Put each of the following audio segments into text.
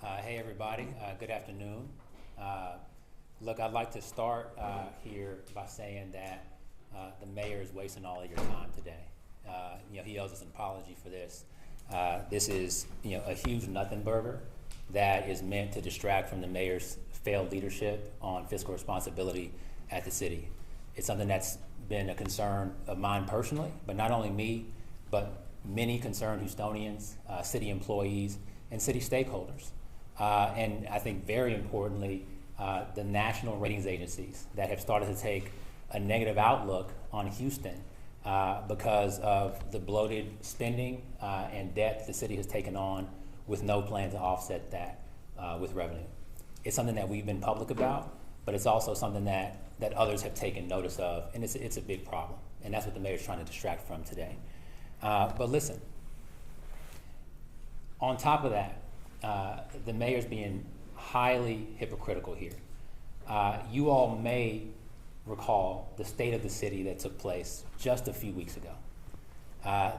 Hey everybody, good afternoon. Look, I'd like to start here by saying that the mayor is wasting all of your time today. He owes us an apology for this. This is, a huge nothing burger that is meant to distract from the mayor's failed leadership on fiscal responsibility at the city. It's something that's been a concern of mine personally, but not only me, but many concerned Houstonians, city employees, and city stakeholders. And I think very importantly, the national ratings agencies that have started to take a negative outlook on Houston because of the bloated spending and debt the city has taken on with no plan to offset that with revenue. It's something that we've been public about, but it's also something that others have taken notice of, and it's a big problem. And that's what the mayor's trying to distract from today. But listen, on top of that, the mayor's being highly hypocritical here. You all may recall the state of the city that took place just a few weeks ago.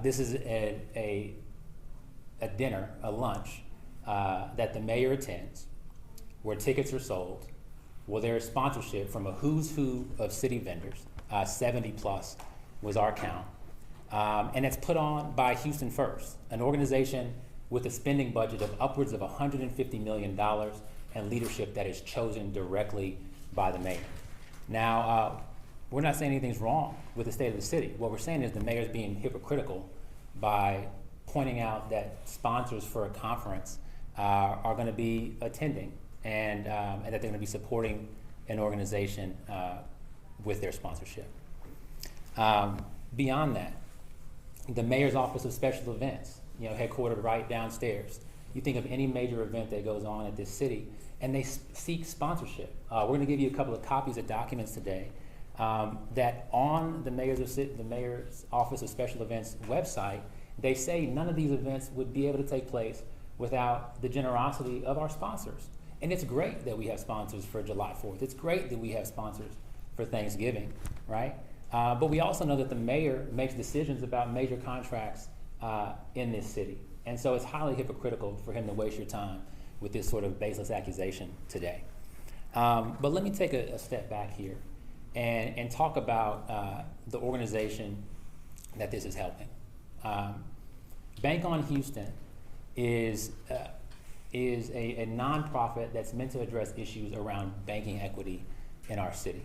This is a dinner, a lunch, that the mayor attends, where tickets are sold, where there is sponsorship from a who's who of city vendors, 70 plus was our count, and it's put on by Houston First, an organization with a spending budget of upwards of $150 million and leadership that is chosen directly by the mayor. Now, we're not saying anything's wrong with the state of the city. What we're saying is the mayor's being hypocritical by pointing out that sponsors for a conference are going to be attending and that they're going to be supporting an organization with their sponsorship. Beyond that, the mayor's office of special events, headquartered right downstairs. You think of any major event that goes on at this city, and they seek sponsorship. We're going to give you a couple of copies of documents today that on the mayor's office of special events website, they say none of these events would be able to take place without the generosity of our sponsors. And it's great that we have sponsors for July 4th. It's great that we have sponsors for Thanksgiving, right? But we also know that the mayor makes decisions about major contracts in this city. And so it's highly hypocritical for him to waste your time with this sort of baseless accusation today. But let me take a step back here and talk about the organization that this is helping. Bank on Houston is a nonprofit that's meant to address issues around banking equity in our city.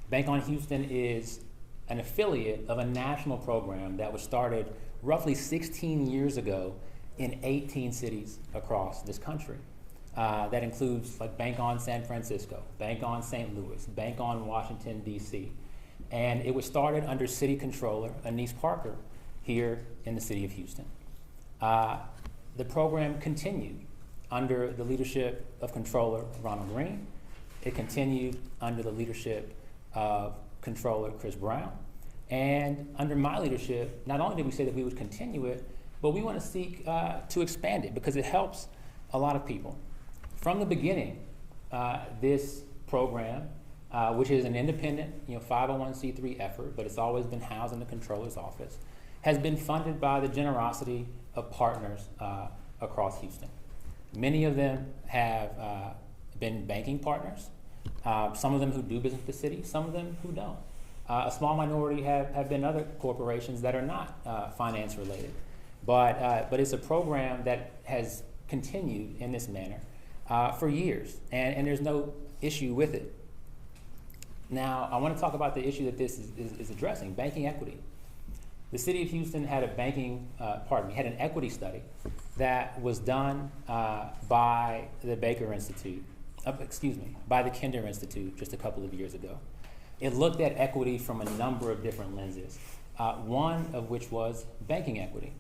Bank on Houston is an affiliate of a national program that was started roughly 16 years ago in 18 cities across this country. That includes like Bank on San Francisco, Bank on St. Louis, Bank on Washington, D.C. And it was started under City Controller Anise Parker here in the city of Houston. The program continued under the leadership of Controller Ronald Green. It continued under the leadership of Controller Chris Brown. And under my leadership, not only did we say that we would continue it, but we want to seek to expand it because it helps a lot of people. From the beginning, this program, which is an independent 501c3 effort, but it's always been housed in the controller's office, has been funded by the generosity of partners across Houston. Many of them have been banking partners, some of them who do business with the city, some of them who don't. A small minority have been other corporations that are not finance related. But it's a program that has continued in this manner for years, and there's no issue with it. Now, I want to talk about the issue that this is addressing, banking equity. The city of Houston had had an equity study that was done by the Baker Institute, by the Kinder Institute just a couple of years ago. It looked at equity from a number of different lenses, one of which was banking equity.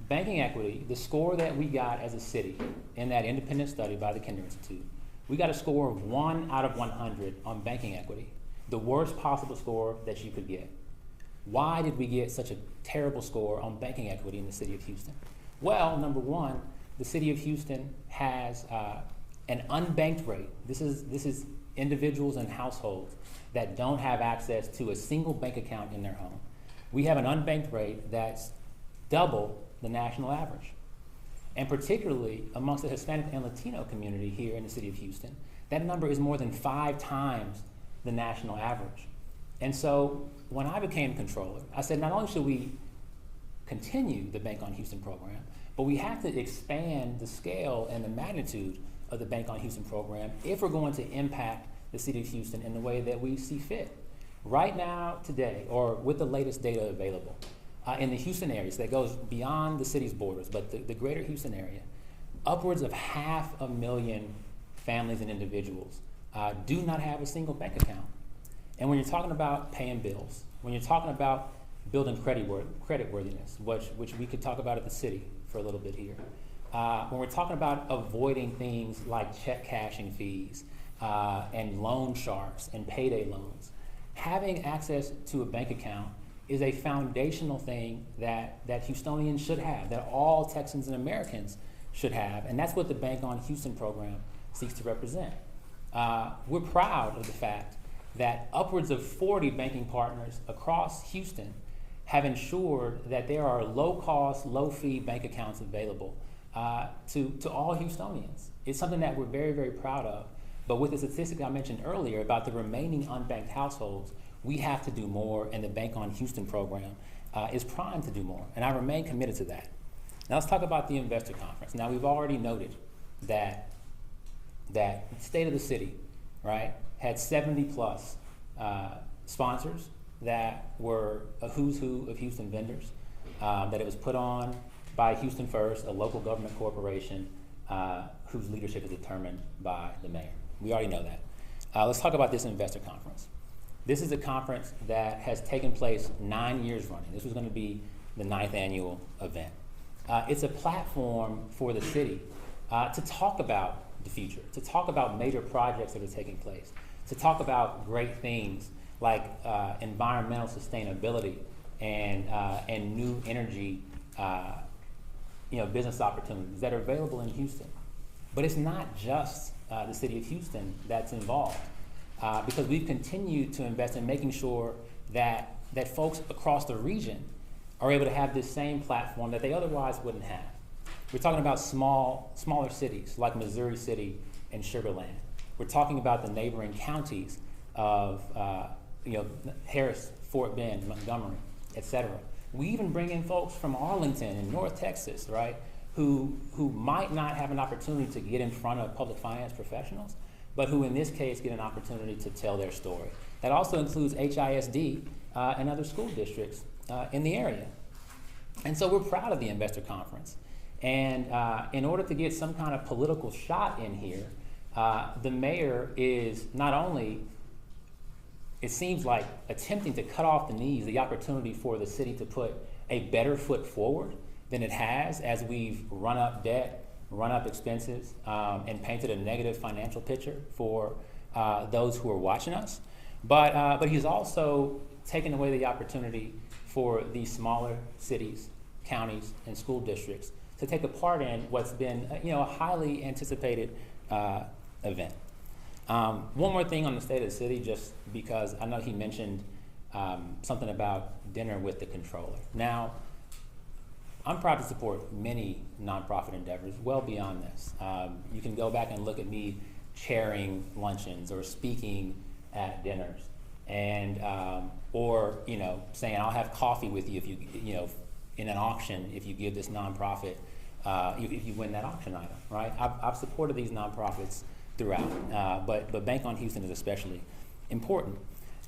Banking equity, the score that we got as a city in that independent study by the Kinder Institute, we got a score of 1 out of 100 on banking equity, the worst possible score that you could get. Why did we get such a terrible score on banking equity in the city of Houston? Well, number one, the city of Houston has an unbanked rate. This is individuals and households that don't have access to a single bank account in their home. We have an unbanked rate that's double the national average. And particularly amongst the Hispanic and Latino community here in the city of Houston, that number is more than 5 times the national average. And so when I became controller, I said not only should we continue the Bank on Houston program, but we have to expand the scale and the magnitude of the Bank on Houston program if we're going to impact the city of Houston in the way that we see fit. Right now, today, or with the latest data available, in the Houston areas that goes beyond the city's borders, but the greater Houston area, upwards of 500,000 families and individuals do not have a single bank account. And when you're talking about paying bills, when you're talking about building creditworthiness, which we could talk about at the city for a little bit here, when we're talking about avoiding things like check cashing fees and loan sharks and payday loans, having access to a bank account is a foundational thing that Houstonians should have, that all Texans and Americans should have, and that's what the Bank on Houston program seeks to represent. We're proud of the fact that upwards of 40 banking partners across Houston have ensured that there are low-cost, low-fee bank accounts available to all Houstonians. It's something that we're very, very proud of. But with the statistic I mentioned earlier about the remaining unbanked households, we have to do more, and the Bank on Houston program is primed to do more, and I remain committed to that. Now let's talk about the investor conference. Now we've already noted that the state of the city, right, had 70 plus sponsors that were a who's who of Houston vendors, that it was put on by Houston First, a local government corporation whose leadership is determined by the mayor. We already know that. Let's talk about this investor conference. This is a conference that has taken place 9 years running. This was going to be the 9th annual event. It's a platform for the city to talk about the future, to talk about major projects that are taking place, to talk about great things like environmental sustainability and new energy business opportunities that are available in Houston. But it's not just the city of Houston that's involved, because we've continued to invest in making sure that folks across the region are able to have this same platform that they otherwise wouldn't have. We're talking about smaller cities like Missouri City and Sugar Land. We're talking about the neighboring counties of Harris, Fort Bend, Montgomery, etc. We even bring in folks from Arlington and North Texas, right, who might not have an opportunity to get in front of public finance professionals, but who in this case get an opportunity to tell their story. That also includes HISD and other school districts in the area. And so we're proud of the investor conference. And in order to get some kind of political shot in here, the mayor is not only, it seems like, attempting to cut off the opportunity for the city to put a better foot forward than it has as we've run up debt, run up expenses, and painted a negative financial picture for those who are watching us. But he's also taken away the opportunity for these smaller cities, counties, and school districts to take a part in what's been a highly anticipated event. One more thing on the state of the city, just because I know he mentioned something about dinner with the controller. Now, I'm proud to support many nonprofit endeavors well beyond this. You can go back and look at me chairing luncheons or speaking at dinners, and or saying I'll have coffee with you if you in an auction if you give this nonprofit if you win that auction item, right? I've supported these nonprofits throughout, but Bank on Houston is especially important.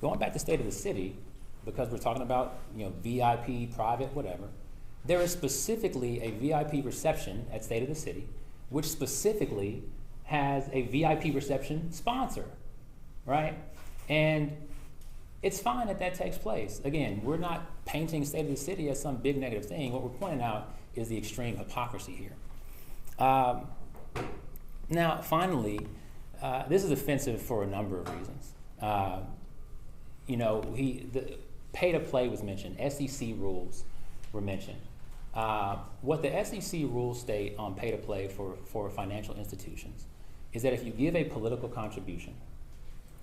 Going back to state of the city, because we're talking about VIP, private, whatever. There is specifically a VIP reception at State of the City, which specifically has a VIP reception sponsor, right? And it's fine that takes place. Again, we're not painting State of the City as some big negative thing. What we're pointing out is the extreme hypocrisy here. Now, finally, this is offensive for a number of reasons. The pay-to-play was mentioned. SEC rules were mentioned. What the SEC rules state on pay-to-play for financial institutions is that if you give a political contribution,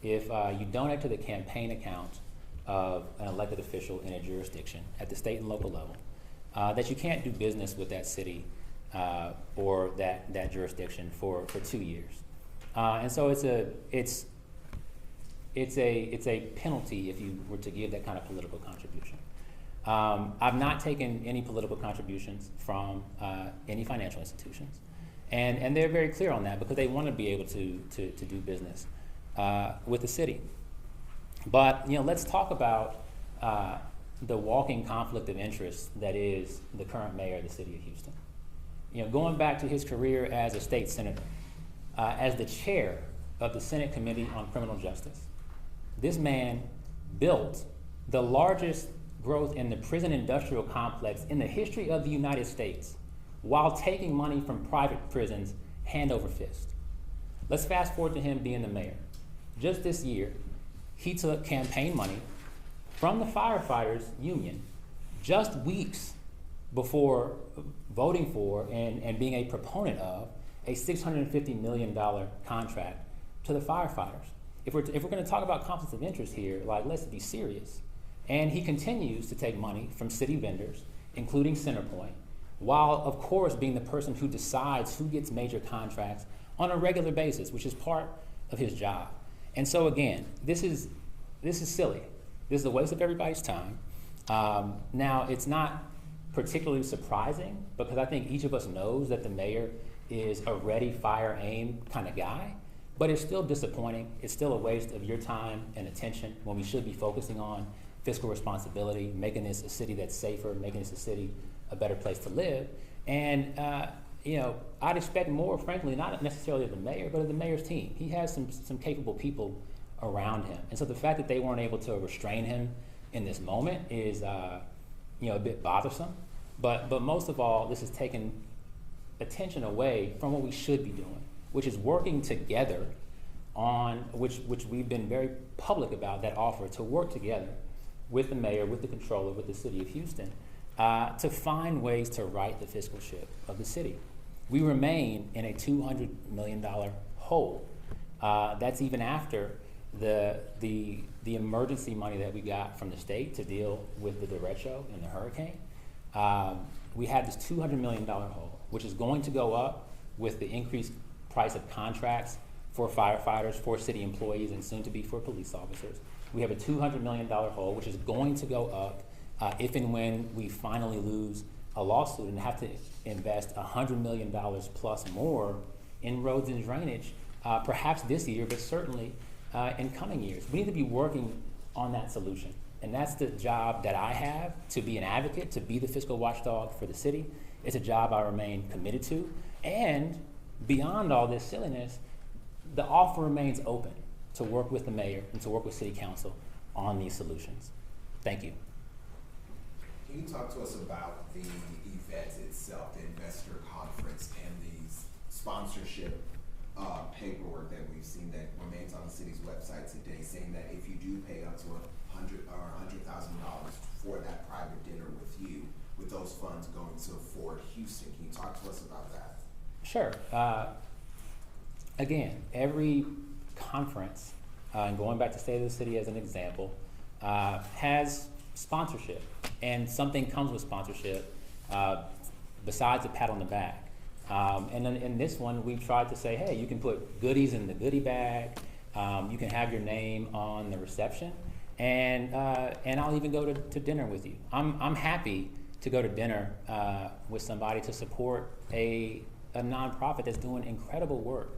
if you donate to the campaign account of an elected official in a jurisdiction at the state and local level, that you can't do business with that city or that jurisdiction for 2 years. And so it's a penalty if you were to give that kind of political contribution. I've not taken any political contributions from any financial institutions, and they're very clear on that because they want to be able to do business with the city. But let's talk about the walking conflict of interest that is the current mayor of the city of Houston. Going back to his career as a state senator, as the chair of the Senate Committee on Criminal Justice, this man built the largest growth in the prison industrial complex in the history of the United States while taking money from private prisons hand over fist. Let's fast forward to him being the mayor. Just this year, he took campaign money from the firefighters union just weeks before voting for and being a proponent of a $650 million contract to the firefighters. If we're going to talk about conflicts of interest here, let's be serious. And he continues to take money from city vendors, including Centerpoint, while of course being the person who decides who gets major contracts on a regular basis, which is part of his job. And so again, this is silly. This is a waste of everybody's time. Now, it's not particularly surprising because I think each of us knows that the mayor is a ready, fire, aim kind of guy, but it's still disappointing. It's still a waste of your time and attention when we should be focusing on fiscal responsibility, making this a city that's safer, making this a city a better place to live. And I'd expect more, frankly, not necessarily of the mayor, but of the mayor's team. He has some capable people around him. And so the fact that they weren't able to restrain him in this moment is a bit bothersome. But most of all, this has taken attention away from what we should be doing, which is working together on, which we've been very public about, that offer to work together with the mayor, with the controller, with the city of Houston, to find ways to right the fiscal ship of the city. We remain in a $200 million hole. That's even after the emergency money that we got from the state to deal with the derecho and the hurricane. We had this $200 million hole, which is going to go up with the increased price of contracts for firefighters, for city employees, and soon to be for police officers. We have a $200 million hole, which is going to go up if and when we finally lose a lawsuit and have to invest $100 million plus more in roads and drainage, perhaps this year, but certainly in coming years. We need to be working on that solution. And that's the job that I have, to be an advocate, to be the fiscal watchdog for the city. It's a job I remain committed to. And beyond all this silliness, the offer remains open to work with the mayor and to work with city council on these solutions. Thank you. Can you talk to us about the event itself, the investor conference, and the sponsorship paperwork that we've seen that remains on the city's website today, saying that if you do pay up to $100,000 for that private dinner with you, with those funds going to Ford Houston, can you talk to us about that? Sure. Again, every conference, and going back to State of the City as an example, has sponsorship, and something comes with sponsorship besides a pat on the back. And then in this one, we tried to say, hey, you can put goodies in the goodie bag, you can have your name on the reception, and I'll even go to dinner with you. I'm happy to go to dinner with somebody to support a nonprofit that's doing incredible work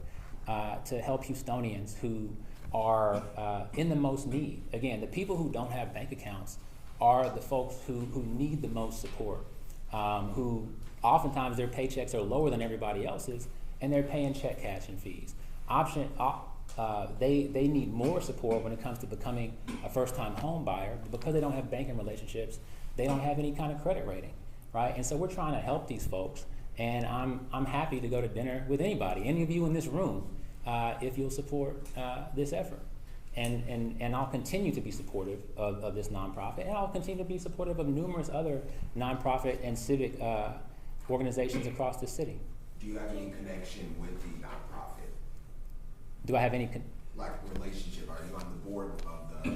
to help Houstonians who are in the most need. Again, the people who don't have bank accounts are the folks who need the most support, who oftentimes their paychecks are lower than everybody else's, and they're paying check cashing fees. They need more support when it comes to becoming a first-time home buyer, but because they don't have banking relationships, they don't have any kind of credit rating, right? And so we're trying to help these folks, and I'm happy to go to dinner with anybody, any of you in this room, if you'll support this effort. And I'll continue to be supportive of this nonprofit, and I'll continue to be supportive of numerous other nonprofit and civic organizations across the city. Do you have any connection with the nonprofit? Do I have any relationship? Are you on the board of the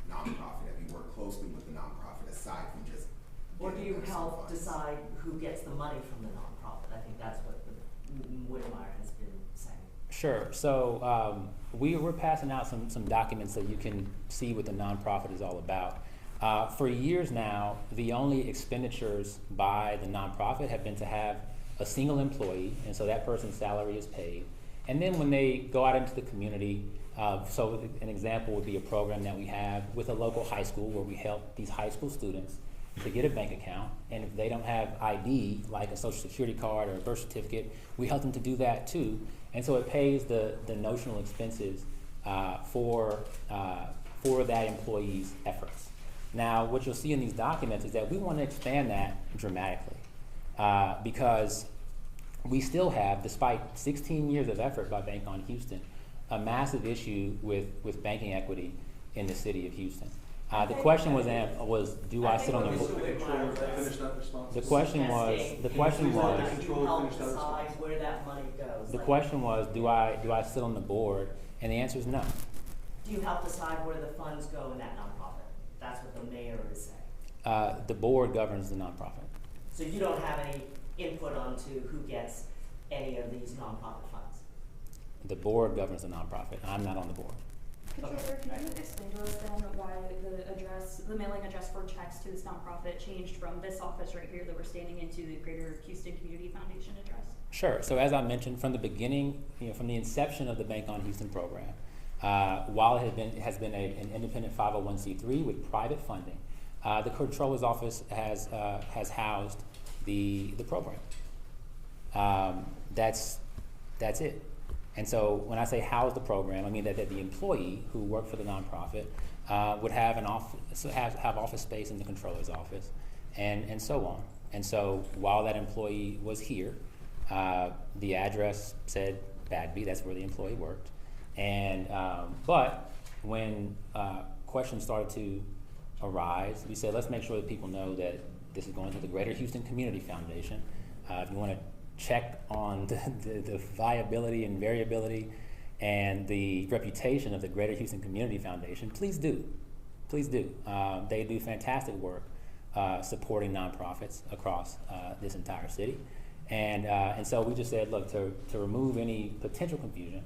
nonprofit? Have you worked closely with the nonprofit aside from just? Or do you help decide who gets the money from the nonprofit? I think that's what Whitmire has been saying. Sure. So we're passing out some documents that you can see what the nonprofit is all about. For years now, the only expenditures by the nonprofit have been to have a single employee, and so that person's salary is paid. And then when they go out into the community, so an example would be a program that we have with a local high school where we help these high school students to get a bank account, and if they don't have ID, like a social security card or a birth certificate, we help them to do that too. And so it pays the notional expenses for that employee's efforts. Now, what you'll see in these documents is that we want to expand that dramatically because we still have, despite 16 years of effort by Bank on Houston, a massive issue with banking equity in the city of Houston. The question was, do I sit on the board? The question was, Do you help decide where that money goes? The question was, do I sit on the board? And the answer is no. Do you help decide where the funds go in that nonprofit? That's what the mayor is saying. The board governs the nonprofit. So you don't have any input onto who gets any of these nonprofit funds? The board governs the nonprofit. I'm not on the board. Controller, can you explain to us then why the mailing address for checks to this nonprofit changed from this office right here that we're standing into the Greater Houston Community Foundation address? Sure. So as I mentioned from the beginning, from the inception of the Bank on Houston program, while it has been an independent 501c3 with private funding, the Controller's Office has housed the program. That's it. And so when I say house the program, I mean that the employee who worked for the nonprofit would have have office space in the controller's office, and so on. And so while that employee was here, the address said Badby. That's where the employee worked. And but when questions started to arise, we said let's make sure that people know that this is going to the Greater Houston Community Foundation. If you want to check on the viability and variability and the reputation of the Greater Houston Community Foundation, please do. Please do. They do fantastic work supporting nonprofits across this entire city. And so we just said, look, to remove any potential confusion,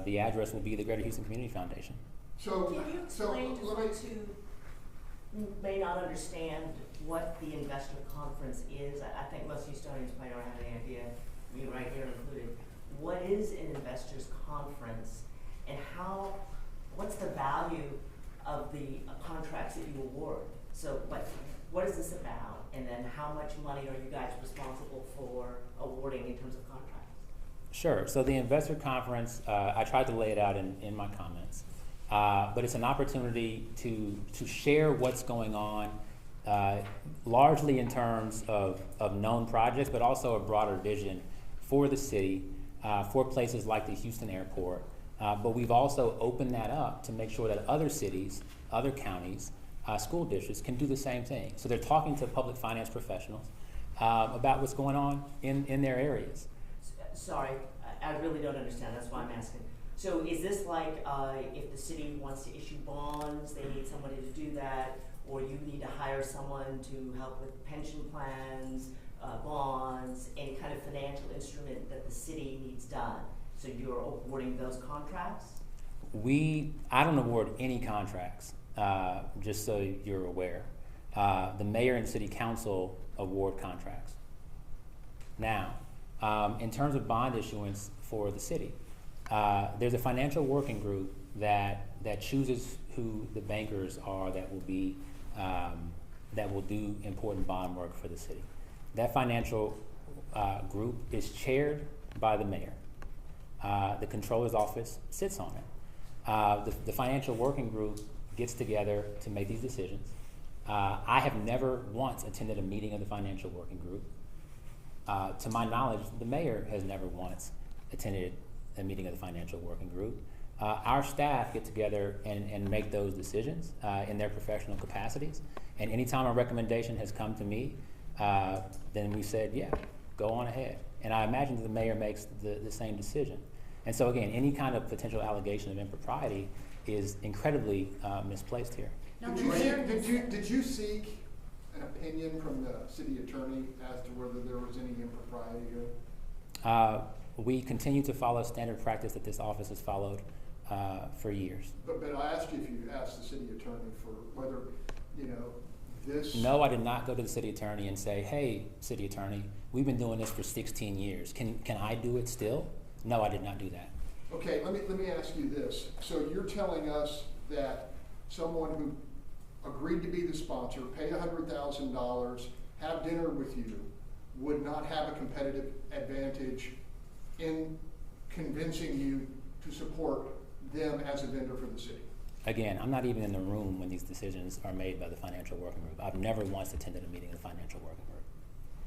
the address will be the Greater Houston Community Foundation. Can you explain to folks who may not understand what the investor conference is? I think most Houstonians might not have any idea, me right here included. What is an investors conference, and what's the value of the contracts that you award? So what is this about, and then how much money are you guys responsible for awarding in terms of contracts? Sure. So the investor conference, I tried to lay it out in my comments, but it's an opportunity to share what's going on, largely in terms of known projects, but also a broader vision for the city, for places like the Houston airport. But we've also opened that up to make sure that other cities, other counties, school districts can do the same thing. So they're talking to public finance professionals about what's going on in their areas. Sorry, I really don't understand. That's why I'm asking. So is this like if the city wants to issue bonds, they need somebody to do that, or you need to hire someone to help with pension plans, bonds, any kind of financial instrument that the city needs done? So you're awarding those contracts? I don't award any contracts, just so you're aware. The mayor and city council award contracts. Now, in terms of bond issuance for the city, there's a financial working group that chooses who the bankers are that will do important bond work for the city. That financial group is chaired by the mayor. The controller's office sits on it. The financial working group gets together to make these decisions. I have never once attended a meeting of the financial working group. To my knowledge, the mayor has never once attended a meeting of the financial working group. Our staff get together and make those decisions in their professional capacities. And anytime a recommendation has come to me, then we said, yeah, go on ahead. And I imagine that the mayor makes the same decision. And so again, any kind of potential allegation of impropriety is incredibly misplaced here. Did you seek an opinion from the city attorney as to whether there was any impropriety here? We continue to follow standard practice that this office has followed for years. But I asked you if you asked the city attorney for whether, this. No, I did not go to the city attorney and say, hey, city attorney, we've been doing this for 16 years. Can I do it still? No, I did not do that. Okay, let me ask you this. So you're telling us that someone who agreed to be the sponsor, paid $100,000, have dinner with you, would not have a competitive advantage in convincing you to support them as a vendor for the city? Again, I'm not even in the room when these decisions are made by the financial working group. I've never once attended a meeting of the financial working group.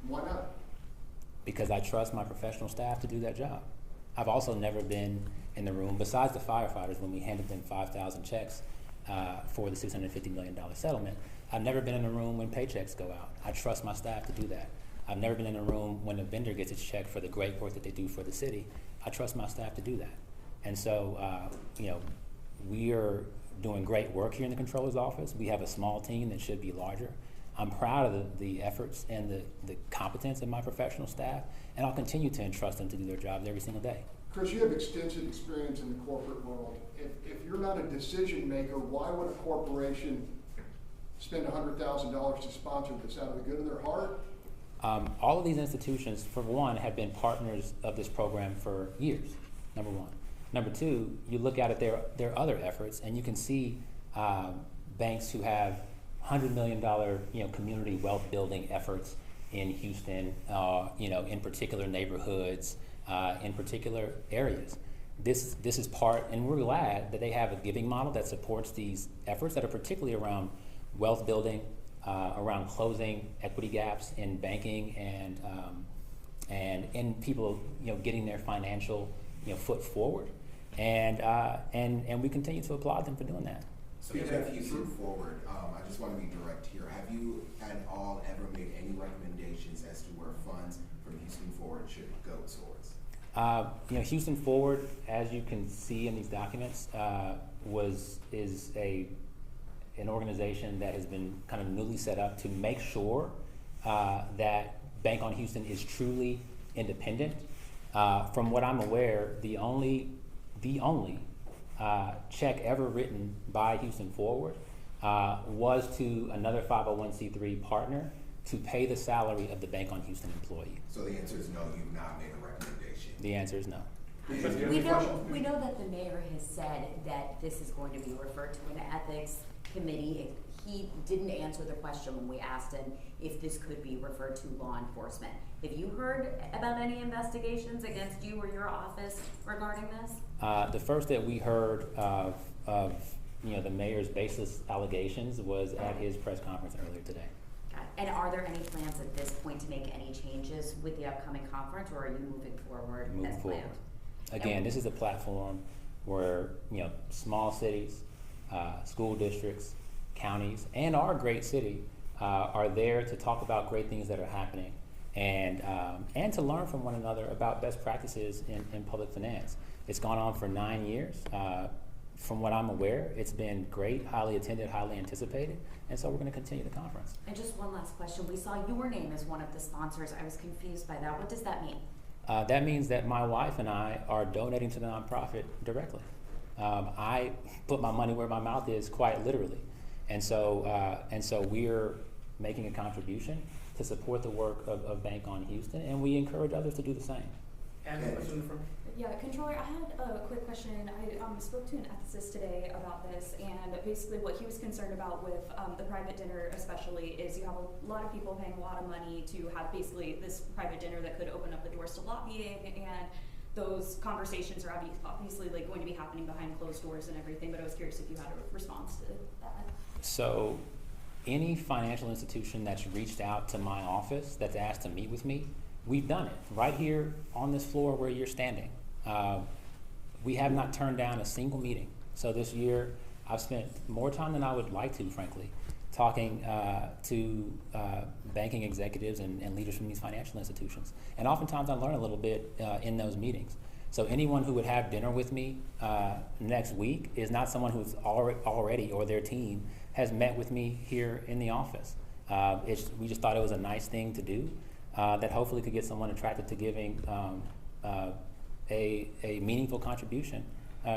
Why not? Because I trust my professional staff to do that job. I've also never been in the room, besides the firefighters, when we handed them 5,000 checks for the $650 million settlement. I've never been in a room when paychecks go out. I trust my staff to do that. I've never been in a room when a vendor gets its check for the great work that they do for the city. I trust my staff to do that. And so, we are doing great work here in the controller's office. We have a small team that should be larger. I'm proud of the efforts and the competence of my professional staff, and I'll continue to entrust them to do their jobs every single day. Chris, you have extensive experience in the corporate world. If you're not a decision maker, why would a corporation spend $100,000 to sponsor this out of the good of their heart? All of these institutions, for one, have been partners of this program for years, number one. Number two, you look at their other efforts, and you can see banks who have $100 million community wealth building efforts in Houston, in particular neighborhoods, in particular areas. This is part, and we're glad that they have a giving model that supports these efforts that are particularly around wealth building, around closing equity gaps in banking, and in people getting their financial foot forward, and we continue to applaud them for doing that. So even if you move forward, I just want to be direct here. Have you at all ever made any recommendations as to where funds from Houston Forward should go towards? Houston Forward, as you can see in these documents, is an organization that has been kind of newly set up to make sure that Bank on Houston is truly independent. From what I'm aware, the only check ever written by Houston Forward was to another 501c3 partner to pay the salary of the Bank on Houston employee. So the answer is no, you've not made a recommendation. The answer is no. We know that the mayor has said that this is going to be referred to an ethics committee. He didn't answer the question when we asked him if this could be referred to law enforcement. Have you heard about any investigations against you or your office regarding this? The first that we heard of the mayor's baseless allegations was at his press conference earlier today. And are there any plans at this point to make any changes with the upcoming conference, or are you moving forward as planned? Again, this is a platform where small cities, school districts, counties, and our great city are there to talk about great things that are happening, and to learn from one another about best practices in public finance. It's gone on for 9 years. From what I'm aware, it's been great, highly attended, highly anticipated, and so we're going to continue the conference. And just one last question. We saw your name as one of the sponsors. I was confused by that. What does that mean? That means that my wife and I are donating to the nonprofit directly. I put my money where my mouth is, quite literally, and so we're making a contribution to support the work of Bank on Houston, and we encourage others to do the same. And a question from. Yeah, Controller, I had a quick question. I spoke to an ethicist today about this, and basically what he was concerned about with the private dinner especially is you have a lot of people paying a lot of money to have basically this private dinner that could open up the doors to lobbying, and those conversations are obviously like going to be happening behind closed doors and everything, but I was curious if you had a response to that. So any financial institution that's reached out to my office that's asked to meet with me, we've done it right here on this floor where you're standing. We have not turned down a single meeting. So this year, I've spent more time than I would like to, frankly, talking to banking executives and leaders from these financial institutions. And oftentimes I learn a little bit in those meetings. So anyone who would have dinner with me next week is not someone who's already or their team has met with me here in the office. We just thought it was a nice thing to do that hopefully could get someone attracted to giving a meaningful contribution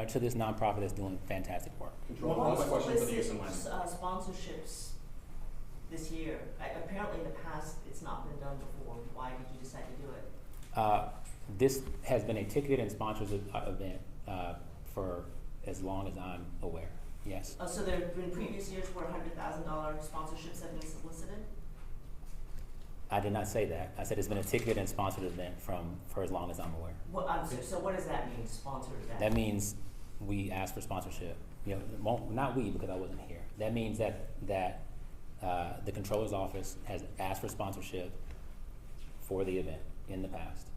to this nonprofit that's doing fantastic work. Well, One what's question for the illicit, Houston Mayor. sponsorships this year? Apparently in the past, it's not been done before. Why did you decide to do it? This has been a ticketed and sponsors event for as long as I'm aware. Yes. So there have been previous years where $100,000 sponsorships have been solicited? I did not say that. I said it's been a ticketed and sponsored event for as long as I'm aware. Well, so what does that mean, sponsored event? That means we ask for sponsorship. You know, not we, because I wasn't here. That means that the controller's office has asked for sponsorship for the event in the past.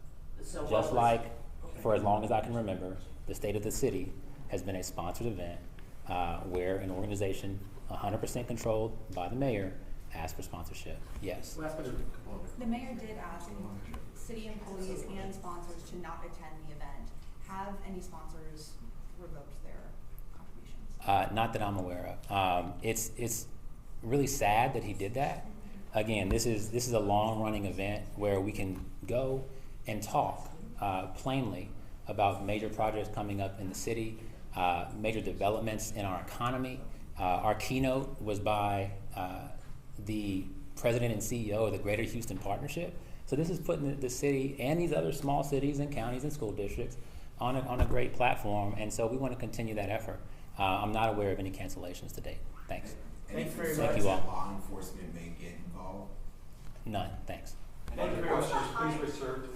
So what Just was- like okay. for as long as I can remember, the State of the City has been a sponsored event where an organization 100% controlled by the mayor asked for sponsorship. Yes. Last question. The mayor did ask city employees and sponsors to not attend the event. Have any sponsors revoked their contributions? Not that I'm aware of. It's really sad that he did that. Again, this is a long-running event where we can go and talk plainly about major projects coming up in the city, major developments in our economy. Our keynote was by the president and CEO of the Greater Houston Partnership. So this is putting the city and these other small cities and counties and school districts on a great platform, and so we want to continue that effort. I'm not aware of any cancellations to date. Thanks. Any Thanks very concerns much. that law enforcement may get involved? None. Thanks. Any questions, please reserve